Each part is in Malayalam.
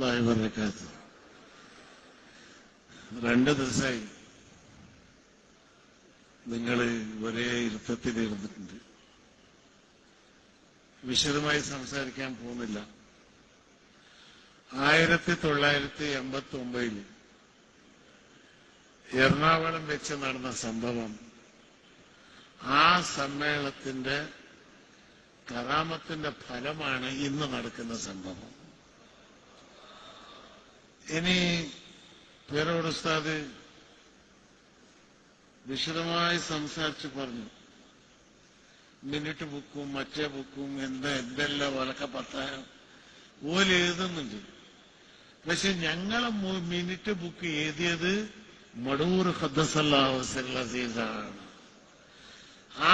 വബറകാതുഹു. 2 ദിവസമായി നിങ്ങൾ ഒരേ ഇരുത്തത്തിലിരുന്നിട്ടുണ്ട്. വിശദമായി സംസാരിക്കാൻ പോകുന്നില്ല. 1989 എറണാകുളം വെച്ച് നടന്ന സംഭവം, ആ സമ്മേളനത്തിന്റെ കറാമത്തിന്റെ ഫലമാണ് ഇന്ന് നടക്കുന്ന സംഭവം. ഇനി പേരോട് ഉസ്താദ് വിശദമായി സംസാരിച്ച് പറഞ്ഞു. മിനിറ്റ് ബുക്കും മറ്റേ ബുക്കും എന്തെല്ലാം വലക്ക പത്തായം ഓല് എഴുതുന്നുണ്ട്. പക്ഷെ ഞങ്ങളെ മിനിറ്റ് ബുക്ക് എഴുതിയത് മടൂർ ഖദ്ദസല്ലാഹു സിർറഹു അസീസാണ്.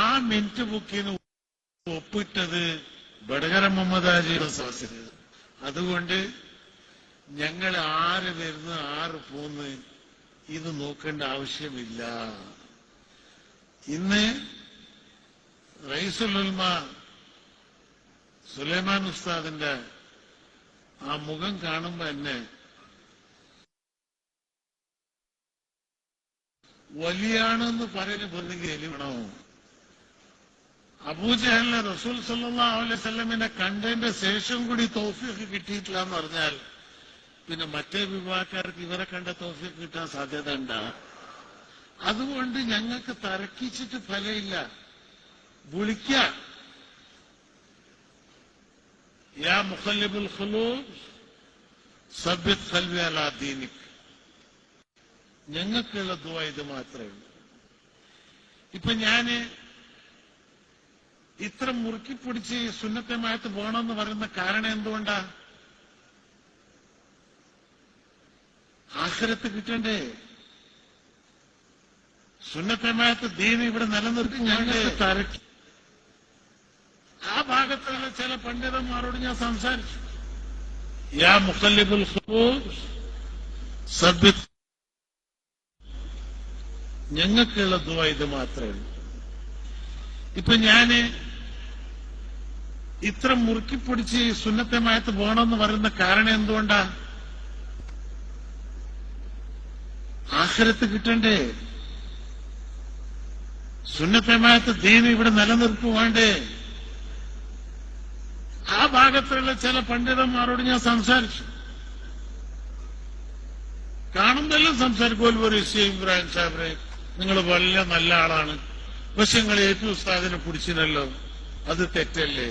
ആ മിനിറ്റ് ബുക്കിന് ഒപ്പിട്ടത് ബടകര മുഹമ്മദ് ഹാജിയുടെ സദസ്സിൽ. അതുകൊണ്ട് ഞങ്ങൾ ആര് വരുന്നു ആര് പോന്ന് ഇത് നോക്കേണ്ട ആവശ്യമില്ല. ഇന്ന് റഈസുൽ ഉലമ സുലൈമാൻ ഉസ്താദിന്റെ ആ മുഖം കാണുമ്പോ തന്നെ വലിയാണെന്ന് പറയുന്നെങ്കിൽ എലിവണോ? അബൂജഹലിനെ റസൂൽ സല്ലല്ലാഹു അലൈഹി വസല്ലമിനെ കണ്ടതിന്റെ ശേഷം കൂടി തൗഫീഖ് കിട്ടിയിട്ടില്ല എന്ന് പറഞ്ഞാൽ പിന്നെ മറ്റേ വിഭാഗക്കാർക്ക് ഇവരെ കണ്ട തൗഫീഖ് കിട്ടാൻ സാധ്യത ഉണ്ടാ. അതുകൊണ്ട് ഞങ്ങൾക്ക് തർക്കിച്ചിട്ട് ഫലമില്ല. വിളിക്ക, യാ മുഖല്ലിബുൽ ഖുലൂബ് സബ്ബിത് ഖൽബി അലാ ദീനിക്. ഞങ്ങൾക്കുള്ള ദുആ ഇത് മാത്രമേ ഉള്ളൂ. ഇപ്പൊ ഞാന് ഇത്ര മുറുക്കി പിടിച്ച് സുന്നത്തമായിട്ട് പോകണമെന്ന് പറയുന്ന കാരണം എന്തുകൊണ്ടാ? ആഖിറത്ത് കിട്ടണ്ടേ? സുന്നത്തമായിട്ട് ദീന് ഇവിടെ നിലനിർത്തി ഞങ്ങൾക്ക് തരക്കി. ആ ഭാഗത്തുള്ള ചില പണ്ഡിതന്മാരോട് ഞാൻ സംസാരിച്ചു. യാ മുഖല്ലിബുൽ ഖുലൂബ് സബ്ബിത്. ഞങ്ങൾക്കുള്ള ദുആ ഇത് മാത്രമേ ഉള്ളൂ. ഇപ്പൊ ഞാന് ഇത്ര മുറുക്കി പിടിച്ച് സുന്നത്തമായിട്ട് പോകണമെന്ന് പറയുന്ന കാരണം എന്തുകൊണ്ടാ? ആഖിറത്ത് കിട്ടണ്ടേ? സുന്നത്തമായിട്ട് ദീന് ഇവിടെ നിലനിർത്തുവാണ്ടേ? ആ ഭാഗത്തുള്ള ചില പണ്ഡിതന്മാരോട് ഞാൻ സംസാരിച്ചു. കാണുമ്പോഴെല്ലാം സംസാരിക്കും. ഒരു ഇബ്രാഹിം സാഹിബിനെ നിങ്ങൾ വലിയ നല്ല ആളാണ്, പക്ഷെ നിങ്ങൾ ഏറ്റവും ഉസ്താദിനെ പിടിച്ചിനല്ലോ, അത് തെറ്റല്ലേ?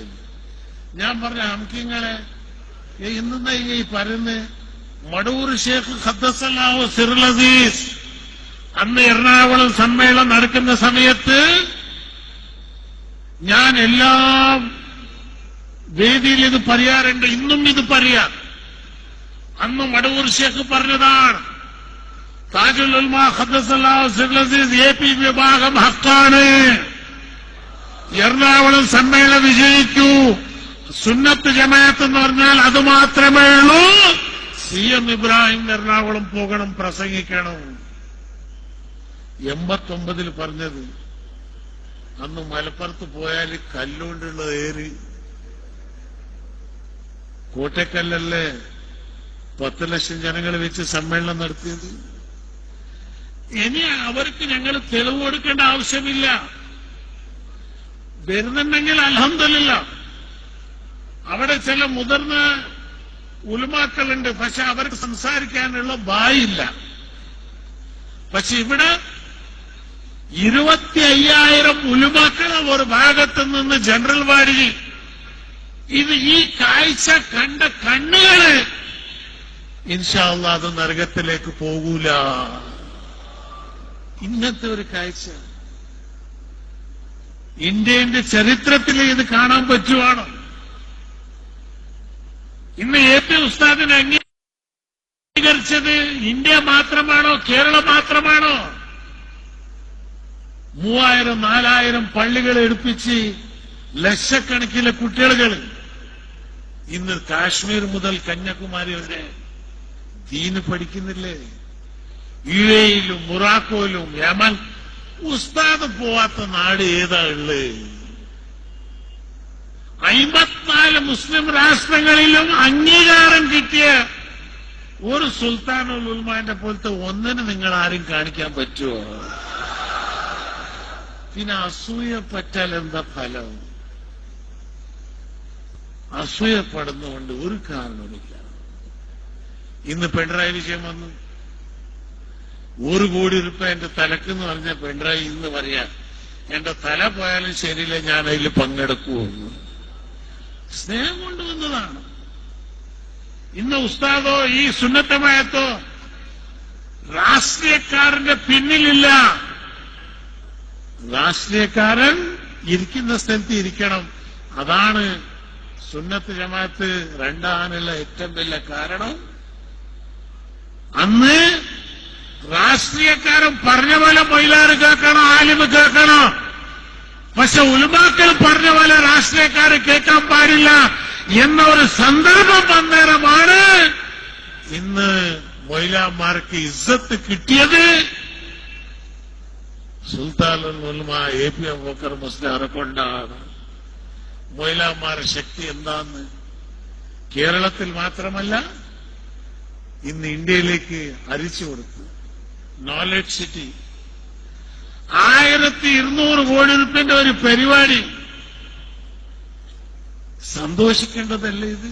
ഞാൻ പറഞ്ഞ നമുക്കിങ്ങളെ ഇന്ന് ഈ പറയുന്ന മടൂർ ഷേഖ് ഖദ്ദസല്ലാഹു സിർറഹു അസീസ് അന്ന് എറണാകുളം സമ്മേളനം നടക്കുന്ന സമയത്ത് ഞാൻ എല്ലാ വേദിയിൽ ഇത് പറയാറുണ്ട്, ഇന്നും ഇത് പറയാം. അന്ന് മടൂർ ഷേഖ് പറഞ്ഞതാണ്, താജുൽ ഉലമ ഖദ്ദസല്ലാഹു സിർറഹു അസീസ് AP വിഭാഗം ഹക്കാണ്. എറണാകുളം സമ്മേളനം വിജയിക്കൂ. സുന്നത്ത് ജമാഅത്ത് എന്ന് പറഞ്ഞാൽ അത് മാത്രമേ ഉള്ളൂ. CM ഇബ്രാഹിം എറണാകുളം പോകണം, പ്രസംഗിക്കണം. 89 പറഞ്ഞത്. അന്ന് മലപ്പുറത്ത് പോയാൽ കല്ലുകൊണ്ടുള്ള ഏറി കോട്ടക്കല്ലല്ലേ 10 ലക്ഷം ജനങ്ങൾ വെച്ച് സമ്മേളനം നടത്തിയത്. ഇനി അവർക്ക് ഞങ്ങൾ തെളിവ് കൊടുക്കേണ്ട ആവശ്യമില്ല. വരുന്നുണ്ടെങ്കിൽ അൽഹംദുലില്ലാ. അവിടെ ചില മുതിർന്ന ഉലമാക്കളുണ്ട്, പക്ഷെ അവർക്ക് സംസാരിക്കാനുള്ള ബായില്ല. പക്ഷെ ഇവിടെ 25,000 ഉലമാക്കളെ ഒരു ഭാഗത്ത് നിന്ന് ജനറൽ വാരി ഇത് ഈ കാഴ്ച കണ്ട കണ്ണുകള് ഇൻഷാ അല്ലാഹ് അത് നരകത്തിലേക്ക് പോകൂല. ഇന്നത്തെ ഒരു കാഴ്ച ഇന്ത്യന്റെ ചരിത്രത്തിൽ ഇത് കാണാൻ പറ്റുവാണോ? ഇന്ന് AP ഉസ്താദിനെ അംഗീകരിച്ചത് ഇന്ത്യ മാത്രമാണോ, കേരളം മാത്രമാണോ? 3000-4000 പള്ളികൾ എടുപ്പിച്ച് ലക്ഷക്കണക്കിലെ കുട്ടികൾ ഇന്ന് കാശ്മീർ മുതൽ കന്യാകുമാരി വരെ ദീന് പഠിക്കുന്നില്ലേ? UAE-യിലും മൊറോക്കോയിലും യമൻ. ഉസ്താദ് പോവാത്ത നാട് ഏതാ ഉള്ളത്? 54 മുസ്ലിം രാഷ്ട്രങ്ങളിലും അംഗീകാരം കിട്ടിയ ഒരു സുൽത്താനുൽ ഉലമാന്റെ പോലത്തെ ഒന്നിന് നിങ്ങൾ ആരും കാണിക്കാൻ പറ്റുമോ? പിന്നെ അസൂയ പറ്റാൽ എന്താ ഫലം? അസൂയപ്പെടുന്നുകൊണ്ട് ഒരു കാരണമില്ല. ഇന്ന് പിണറായി വിജയൻ വന്നു, 1 കോടി രൂപ എന്റെ തലക്കെന്ന് പറഞ്ഞ പിണറായി ഇന്ന് പറയാ എന്റെ തല പോയാലും ശരിയില്ല, ഞാൻ അതിൽ പങ്കെടുക്കുമെന്ന്. സ്നേഹം കൊണ്ടുവന്നതാണ്. ഇന്ന് ഉസ്താദോ ഈ സുന്നത്തമയത്തോ രാഷ്ട്രീയക്കാരന്റെ പിന്നിലില്ല. രാഷ്ട്രീയക്കാരൻ ഇരിക്കുന്ന സ്ഥലത്ത് ഇരിക്കണം. അതാണ് സുന്നത്ത് ജമാഅത്ത് രണ്ടാനുള്ള ഏറ്റവും വലിയ കാരണം. അന്ന് രാഷ്ട്രീയക്കാരൻ പറഞ്ഞ പോലെ മൊയ്ലാറ് കേൾക്കണം, ആലിമ് കേൾക്കണം. പക്ഷെ ഉലമാക്കൾ പറഞ്ഞ പോലെ രാഷ്ട്രീയക്കാർ കേൾക്കാൻ പാടില്ല എന്ന ഒരു സന്ദർഭം വന്നേരമാണ് ഇന്ന് മൊയ്ലാമാർക്ക് ഇസ്സത്ത് കിട്ടിയത്. സുൽത്താനുൽ ഉലമ APM അബൂബക്കർ മുസ്ലിയാരെ കൊണ്ടാണ്. മൊയ്ലാമാരുടെ ശക്തി എന്താന്ന് കേരളത്തിൽ മാത്രമല്ല ഇന്ന് ഇന്ത്യയിലേക്ക് അരിച്ചു കൊടുത്തു. നോളജ് സിറ്റി 1200 കോടി രൂപയുടെ ഒരു പരിപാടി. സന്തോഷിക്കേണ്ടതല്ലേ ഇത്?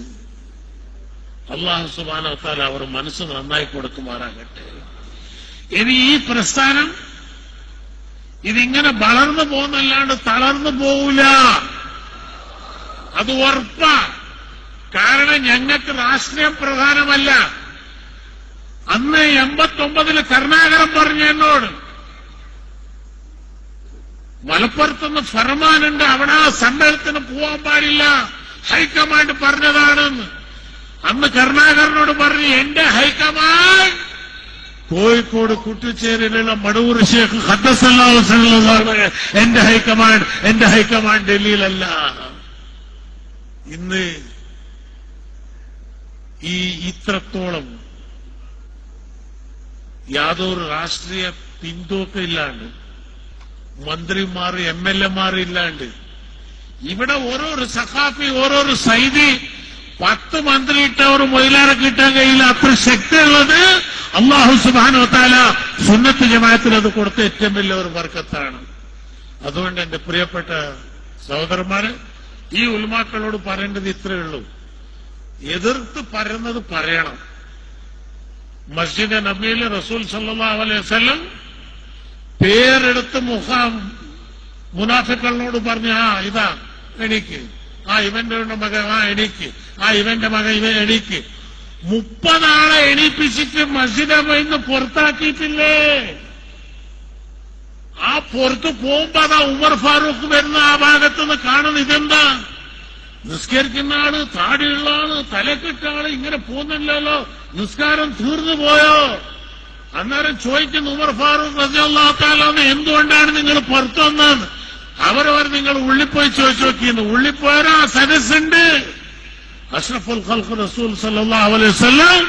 അല്ലാഹു സുബ്ഹാനഹു വ തആല അവർ മനസ്സ് നന്നായി കൊടുക്കുമാറാകട്ടെ. ഇനി ഈ പ്രസ്ഥാനം ഇതിങ്ങനെ വളർന്നു പോകുന്നല്ലാണ്ട് തളർന്നു പോവില്ല, അത് ഉറപ്പാ. കാരണം ഞങ്ങൾക്ക് രാഷ്ട്രീയം പ്രധാനമല്ല. അന്ന് 89 കരുണാകരൻ പറഞ്ഞു എന്നോട്, മലപ്പുറത്തുനിന്ന് ഫർമാനുണ്ട്, അവിടെ ആ സമ്മേളനത്തിന് പോവാൻ പാടില്ല, ഹൈക്കമാൻഡ് പറഞ്ഞതാണെന്ന്. അന്ന് കരുണാകരനോട് പറഞ്ഞു, എന്റെ ഹൈക്കമാൻഡ് കോഴിക്കോട് കുട്ടിച്ചേരിയിലുള്ള മടവൂർ ഷേഖ് ഖദ്ദസല്ലാഹു സല്ലല്ലാഹു എന്റെ ഹൈക്കമാൻഡ് ഡൽഹിയിലല്ല. ഇന്ന് ഈ ഇത്രത്തോളം യാതൊരു രാഷ്ട്രീയ പിന്തൂക്കമില്ലാണ്ട്, മന്ത്രിമാർ MLA ഇല്ലാണ്ട്, ഇവിടെ ഓരോരു സഖാഫി ഓരോരു സൈദി 10 മന്ത്രി ഇട്ട ഒരു മൊയ്ലാറെ കിട്ടാൻ കഴിയില്ല. അത്ര ശക്തിയുള്ളത് അല്ലാഹു സുബ്ഹാനഹു വ തആല സുന്നത്ത് ജമാഅത്തിൽ അത് കൊടുത്ത ഏറ്റവും വലിയ ഒരു ബർക്കത്താണ്. അതുകൊണ്ട് എന്റെ പ്രിയപ്പെട്ട സഹോദരന്മാര്, ഈ ഉലമാക്കളോട് പറയേണ്ടത് ഇത്രയേ ഉള്ളൂ. എതിർത്ത് പറയുന്നത് പറയണം. മസ്ജിദ് നബിയിൽ റസൂൽ സല്ലല്ലാഹു അലൈഹി വസല്ലം പേരെടുത്ത് മുനാഫിക്കുകളോട് പറഞ്ഞു, ഇതാ എണീക്ക്, ഇവന്റെ മകൻ എണീക്ക്, ഇവന്റെ മകൻ ഇവൻ എണീക്ക്. 30 ആളെ എണീപ്പിച്ചിട്ട് മസ്ജിദ് നബിയിൽ പുറത്താക്കിയിട്ടില്ലേ? ആ പുറത്ത് പോകുമ്പോ അതാ ഉമർ ഫാറൂഖ് വരുന്ന ആ ഭാഗത്തുനിന്ന് കാണുന്നു. ഇതെന്താ? നിസ്കരിക്കുന്ന ആള്, താടിയുള്ള ആള്, തലക്കെട്ട ആള് ഇങ്ങനെ പോകുന്നില്ലല്ലോ, നിസ്കാരം തീർന്നു പോയോ? അന്നേരം ചോദിക്കുന്നു ഉമർ ഫാറൂഖ് റളിയല്ലാഹു തആല എന്തുകൊണ്ടാണ് നിങ്ങൾ പുറത്തു വന്നത്? അവർ നിങ്ങൾ ഉള്ളിപ്പോയി ചോദിച്ചു നോക്കിയിരുന്നു. ഉള്ളിപ്പോയാ സദസ്സുണ്ട്. അഷ്റഫുൽ ഖൽഖ് റസൂൽ സല്ലല്ലാഹു അലൈഹി വസല്ലം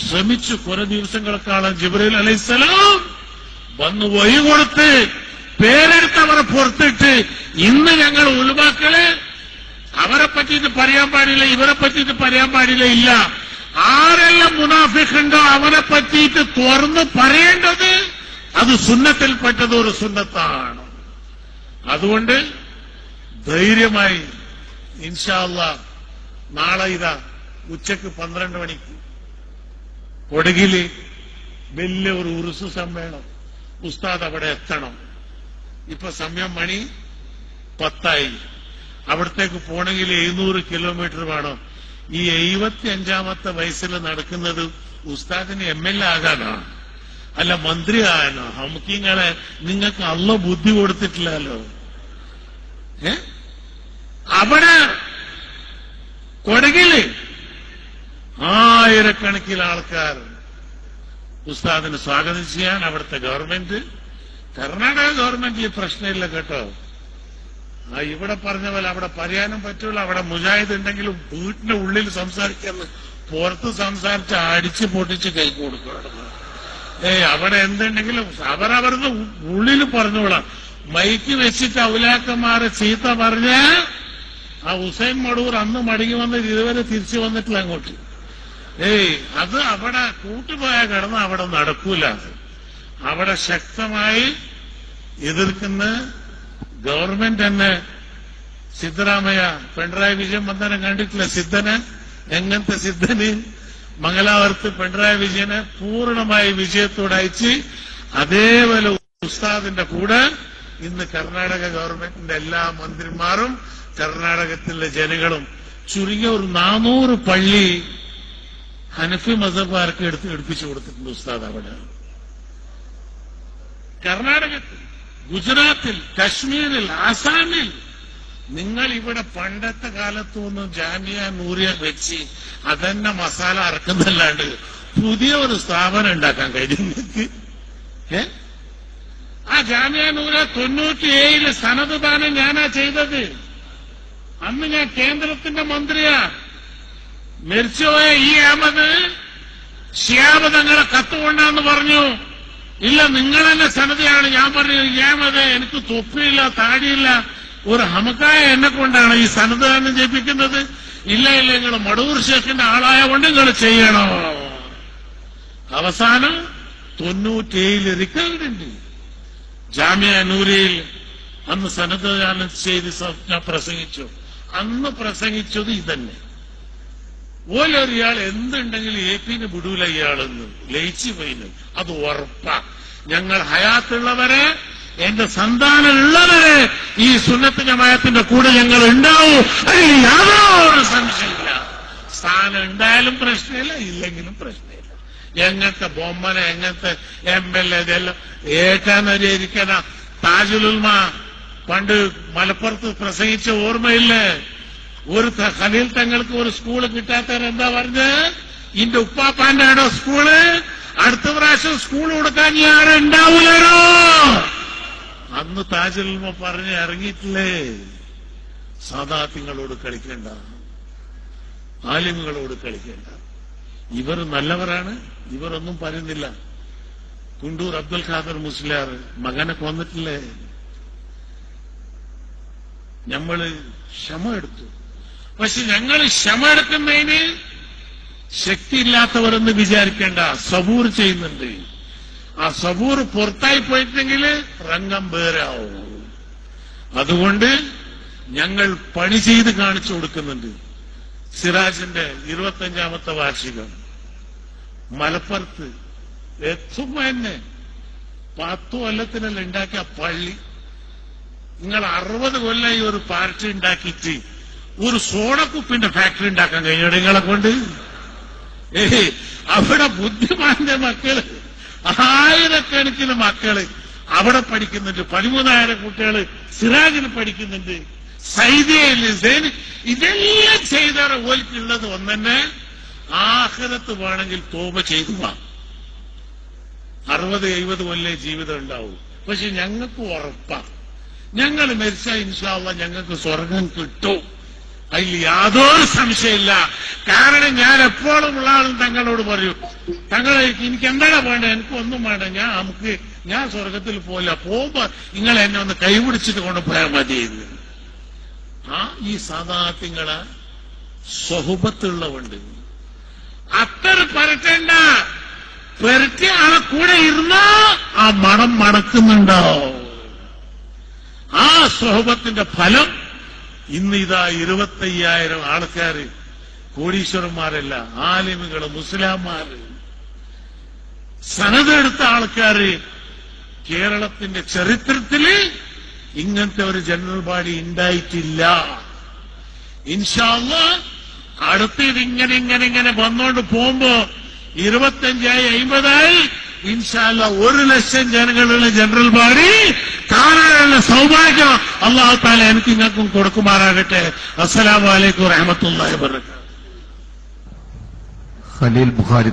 ശ്രമിച്ചു. കുറെ ദിവസങ്ങൾക്കാളും ജിബ്രീൽ അലൈഹിസ്സലാം വന്ന് വഴി കൊടുത്ത് പേരെടുത്ത് അവരെ പുറത്തിട്ട്, ഇന്ന് ഞങ്ങൾ ഉലമാക്കള് അവരെ പറ്റിയിട്ട് പറയാൻ പാടില്ല, ഇവരെ പറ്റിയിട്ട് പറയാൻ പാടില്ല, ഇല്ല. ആരെല്ലാം മുനാഫിഖുണ്ടോ അവനെ പറ്റിയിട്ട് തുറന്ന് പറയേണ്ടത് അത് സുന്നത്തിൽപ്പെട്ടത് ഒരു സുന്നത്താണ്. അതുകൊണ്ട് ധൈര്യമായി ഇൻഷാ അല്ലാഹ് നാളെ ഇതാ ഉച്ചക്ക് 12 മണിക്ക് കൊടകില് വലിയ ഒരു ഉറുസ് സമ്മേളനം. ഉസ്താദ് അവിടെ എത്തണം. ഇപ്പൊ സമയം മണി 10 അവിടത്തേക്ക് പോണെങ്കിൽ 700 കിലോമീറ്റർ വേണം. ഈ 75ാമത്തെ വയസ്സിൽ നടക്കുന്നത് ഉസ്താദിന് MLA ആകാനോ അല്ല മന്ത്രി ആകാനോ? നമുക്കിങ്ങളെ നിങ്ങൾക്ക് അള്ള ബുദ്ധി കൊടുത്തിട്ടില്ലല്ലോ. അവിടെ കൊടകില് ആയിരക്കണക്കിന് ആൾക്കാർ ഉസ്താദിന് സ്വാഗതം ചെയ്യാൻ അവിടുത്തെ ഗവൺമെന്റ്, കർണാടക ഗവൺമെന്റ് ഈ പ്രശ്നമില്ല കേട്ടോ. ഇവിടെ പറഞ്ഞ പോലെ അവിടെ പറയാനും പറ്റൂല. അവിടെ മുജാഹിദ് ഉണ്ടെങ്കിലും വീട്ടിന്റെ ഉള്ളിൽ സംസാരിക്കാന്ന്, പുറത്ത് സംസാരിച്ച് അടിച്ച് പൊട്ടിച്ച് കൈ കൊടുക്കണം. അവിടെ എന്തുണ്ടെങ്കിലും അവരവരുടെ ഉള്ളിൽ പറഞ്ഞോളാം. മൈക്ക് വെച്ചിട്ട് ഔലാക്കന്മാരെ ചീത്ത പറഞ്ഞ ആ ഹുസൈൻ മടൂർ അന്ന് മടങ്ങി വന്നത് ഇതുവരെ തിരിച്ചു വന്നിട്ടില്ല അങ്ങോട്ട്. അത് അവിടെ കൂട്ടുപോയാൽ കിടന്ന് അവിടെ നടക്കൂല. അവിടെ ശക്തമായി എതിർക്കുന്ന ഗവൺമെന്റ് തന്നെ. സിദ്ധരാമയ്യ പിണറായി വിജയൻ വന്നനെ കണ്ടിട്ടില്ല. സിദ്ധന് എങ്ങനത്തെ സിദ്ധന് മംഗലാപുരത്ത് പിണറായി വിജയനെ പൂർണ്ണമായി വിജയത്തോടെ അയച്ച് അതേപോലെ ഉസ്താദിന്റെ കൂടെ ഇന്ന് കർണാടക ഗവൺമെന്റിന്റെ എല്ലാ മന്ത്രിമാരും കർണാടകത്തിലെ ജനങ്ങളും ചുരുങ്ങിയ ഒരു 400 പള്ളി ഹനഫി മസബുകാർക്ക് എടുപ്പിച്ചു കൊടുത്തിട്ടുണ്ട് ഉസ്താദ്. അവിടെ കർണാടകത്തിൽ, ഗുജറാത്തിൽ, കശ്മീരിൽ, ആസാമിൽ നിങ്ങൾ ഇവിടെ പണ്ടത്തെ കാലത്തൊന്നും ജാമിയ നൂറിയ വെച്ച് അതന്നെ മസാല അറക്കുന്നല്ലാണ്ട് പുതിയ ഒരു സ്ഥാപനം ഉണ്ടാക്കാൻ കഴിയും നിങ്ങൾക്ക്? ആ ജാമിയ നൂറിയ 97 സനത് ദാനം ഞാനാ ചെയ്തത്. അന്ന് ഞാൻ കേന്ദ്രത്തിന്റെ മന്ത്രിയാ. മരിച്ചുപോയ ഈ അഹമ്മദ് ഷിയാബ് തങ്ങളെ കത്തുകൊണ്ടാന്ന് പറഞ്ഞു. ഇല്ല, നിങ്ങൾ തന്നെ സനതയാണ്. ഞാൻ പറഞ്ഞു, ഈ അഹമ്മദ് എനിക്ക് തൊപ്പിയില്ല, താടിയില്ല, ഒരു ഹമക്കായ എന്നെ കൊണ്ടാണ് ഈ സനദാനം ചെയ്യിപ്പിക്കുന്നത്. ഇല്ല നിങ്ങൾ മടൂർ ഷേഖിന്റെ ആളായതുകൊണ്ട് നിങ്ങൾ ചെയ്യണോ. അവസാനം 97 റിക്കവറി ഉണ്ട്. ജാമിയ നൂരിയിൽ അന്ന് സനദാനം ചെയ്ത് ഞാൻ പ്രസംഗിച്ചു. അന്ന് പ്രസംഗിച്ചത് ഇതന്നെ. ഓലൊരിയാൾ എന്തുണ്ടെങ്കിലും AP വിടൂല ഇയാളെന്ന് ലയിച്ചു പോയിന്. അത് ഉറപ്പാ. ഞങ്ങൾ ഹയാത്തുള്ളവരെ, എന്റെ സന്താനമുള്ളവരെ ഈ സുന്നത്ത് ജമാഅത്തിന്റെ കൂടെ ഞങ്ങൾ ഉണ്ടാവും. അതിൽ യാതൊരു സംശയമില്ല. സ്ഥാനം ഉണ്ടായാലും പ്രശ്നമില്ല, ഇല്ലെങ്കിലും പ്രശ്നമില്ല. എങ്ങനത്തെ ബൊമ്മനെ, എങ്ങനത്തെ MLA ഇതെല്ലാം ഏറ്റാനരിക്കണ താജുലുൽമ പണ്ട് മലപ്പുറത്ത് പ്രസംഗിച്ച ഓർമ്മയില്ലേ? ഒരു ഖലീൽ തങ്ങൾക്ക് ഒരു സ്കൂള് കിട്ടാത്തവരെന്താ പറഞ്ഞ്, ഇന്റെ ഉപ്പാപ്പാന്റെ ആടോ സ്കൂള്, അടുത്ത പ്രാവശ്യം സ്കൂൾ കൊടുക്കാൻ ആരും ഉണ്ടാവൂലോ. അന്ന് താജുൽമ പറഞ്ഞ് ഇറങ്ങിയിട്ടില്ലേ, സാദാത്യങ്ങളോട് കളിക്കേണ്ട, ആലിമുകളോട് കളിക്കേണ്ട. ഇവർ നല്ലവരാണ്, ഇവരൊന്നും പറയുന്നില്ല. കുണ്ടൂർ അബ്ദുൽ ഖാദർ മുസ്ലിയാർ മകനെ കൊന്നിട്ടില്ലേ? ഞമ്മള് ക്ഷമ എടുത്തു. പക്ഷെ ഞങ്ങൾ ക്ഷമ എടുക്കുന്നതിന് ശക്തിയില്ലാത്തവരെന്ന് വിചാരിക്കേണ്ട. സബൂർ ചെയ്യുന്നുണ്ട്. ആ സബൂർ പുറത്തായി പോയിട്ടെങ്കിൽ രംഗം വേറാവും. അതുകൊണ്ട് ഞങ്ങൾ പണി ചെയ്ത് കാണിച്ചു കൊടുക്കുന്നുണ്ട്. സിറാജിന്റെ 25ാമത്തെ വാർഷികം മലപ്പുറത്ത് എത്തുമ്പോ തന്നെ 10 കൊല്ലത്തിനല്ല ഉണ്ടാക്കിയ പള്ളി. നിങ്ങൾ 60 കൊല്ലം ഈ ഒരു പാർട്ടി ഉണ്ടാക്കിയിട്ട് ഒരു സോഡക്കുപ്പിന്റെ ഫാക്ടറി ഉണ്ടാക്കാൻ കഴിഞ്ഞു നിങ്ങളെ കൊണ്ട്? അവിടെ ബുദ്ധിമാന്റെ മക്കള്, 1000കണക്കിന് മക്കള് അവിടെ പഠിക്കുന്നുണ്ട്. 13,000 കുട്ടികള് സിറാജിൽ പഠിക്കുന്നുണ്ട്. സൈദിയയിൽ ഇതെല്ലാം ചെയ്തവരെ ഓൽക്കുള്ളത് ഒന്നെ, ആഖിറത്ത് വേണമെങ്കിൽ തോപ ചെയ്തു വാ. 60-70 കൊല്ലം ജീവിതം ഉണ്ടാവും. പക്ഷെ ഞങ്ങൾക്ക് ഉറപ്പാ, ഞങ്ങൾ മരിച്ചാൽ ഇൻഷാ അല്ലാഹ് ഞങ്ങൾക്ക് സ്വർഗം കിട്ടും. അതിൽ യാതൊരു സംശയമില്ല. കാരണം ഞാൻ എപ്പോഴും ഉള്ള ആളും തങ്ങളോട് പറയൂ, തങ്ങളെ എനിക്ക് എന്താണ് വേണ്ടത്? എനിക്കൊന്നും വേണ്ട, ഞാൻ സ്വർഗത്തിൽ പോയില്ല, പോകുമ്പോ നിങ്ങൾ എന്നെ ഒന്ന് കൈപിടിച്ചിട്ട് കൊണ്ടുപോയാൽ മതി. ഈ സാദാത്യങ്ങളെ സ്വഹബത്തുള്ളവുണ്ട്. അത്ര പരട്ടേണ്ട, പെരട്ടി ആളെ കൂടെ ഇരുന്നാ ആ മണം മണക്കുന്നുണ്ടോ? ആ സ്വഹബത്തിന്റെ ഫലം ഇന്ന് ഇതാ 25,000 ആൾക്കാര്, കോടീശ്വരന്മാരല്ല, ആലിമുകള്, മുസ്ലിംമാര്, സനതെടുത്ത ആൾക്കാര്. കേരളത്തിന്റെ ചരിത്രത്തില് ഇങ്ങനത്തെ ഒരു ജനറൽ ബോഡി ഉണ്ടായിട്ടില്ല. ഇൻഷാ അല്ലാഹ് അടുത്തത് ഇങ്ങനെ വന്നോണ്ട് പോകുമ്പോ 25,000 50,000 ഇൻഷാ അല്ലാഹ് 1,00,000 ജനങ്ങളുള്ള ജനറൽ ബോഡി കാണാനുള്ള സൗഭാഗ്യം അല്ലാഹു തആല എനിക്ക് നിങ്ങൾക്കും കൊടുക്കുമാറാകട്ടെ. അസ്സലാമു അലൈക്കും വറഹ്മത്തുള്ളാഹി വബറകാതുഹു. ഖലീൽ ബുഖാരി